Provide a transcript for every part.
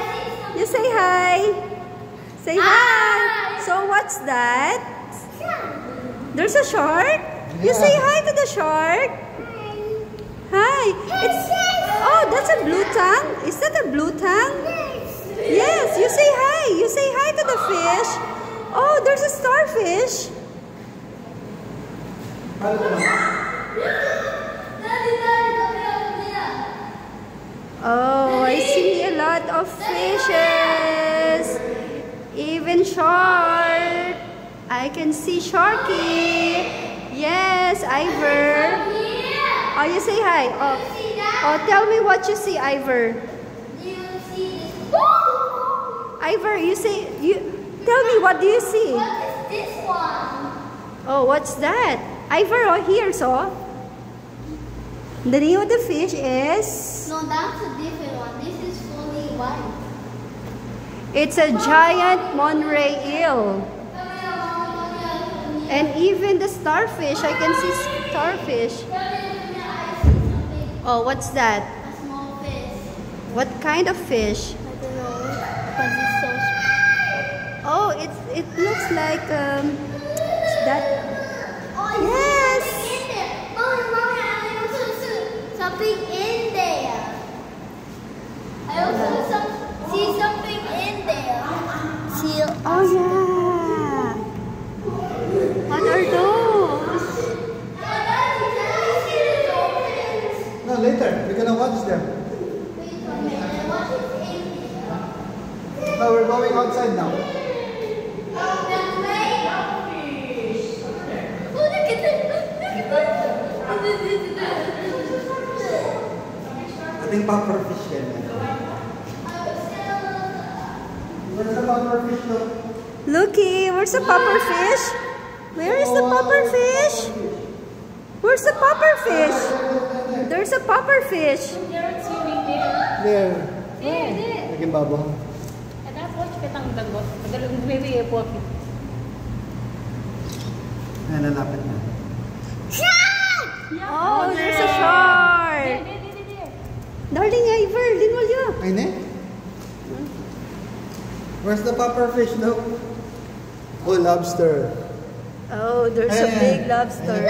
hi. You say hi. Say hi. So what's that? There's a shark? You say hi to the shark. Hi. Oh, that's a blue tongue. Is that a blue tongue? Yes, you say hi. You say hi to the fish. Oh, there's a starfish. Oh, I see a lot of fishes. Even shark. I can see Sharky. Yes, Ivor. Oh, you say hi. Oh, tell me what you see, Ivor. Ivor, tell me, what do you see? What is this one? Oh, what's that? Ivor, oh, here, so. The name of the fish is... No, that's a different one. This is fully white. It's a giant Monterey eel. And even the starfish, I can see starfish. Oh, what's that? A small fish. What kind of fish? I don't know. Because it's so small. Oh, it looks like that. Oh, Yes. Something in there. I also see something in there. See. Oh yeah. What are those? No, later. We're gonna watch them. No, we're going outside now. I think puffer fish yan. Where's the puffer fish though? Looky, where's the puffer fish? Where is the puffer fish? Where's the puffer fish? There's a puffer fish. They're swimming there. There. There. Naging babaw. At that watch petang dagot. Madalang maybe airport. Ayan, lalapit na. Oh, there's a shark. There. Darling Ivor, linwalya. Ayun eh. Where's the puffer fish though? Oh, lobster. Oh, there's a big lobster.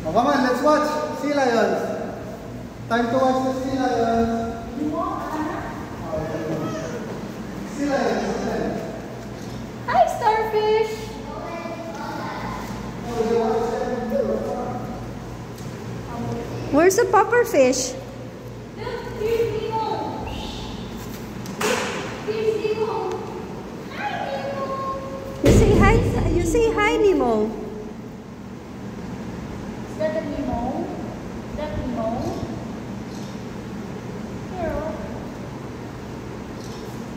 Oh, come on, let's watch sea lions. Time to watch the sea lions. Sea lions. Hi, starfish. Where's the puffer fish? Look, here's Nemo. Here's Nemo. Hi, Nemo. You say hi. You say hi, Nemo. Is that a Nemo? Is that Nemo? Here.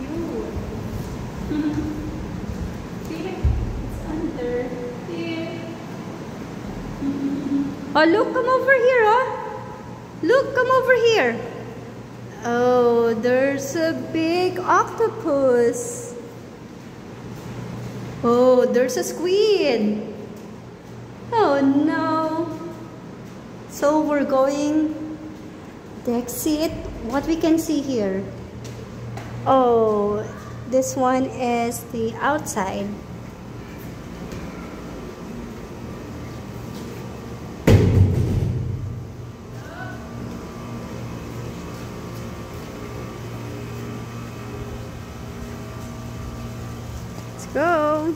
Cute. See, it's under here. Oh, look, come over here, oh. Look, come over here. Oh, there's a big octopus. Oh, there's a squid. Oh, no. So we're going to exit. What we can see here? Oh, this one is the outside. Let's go.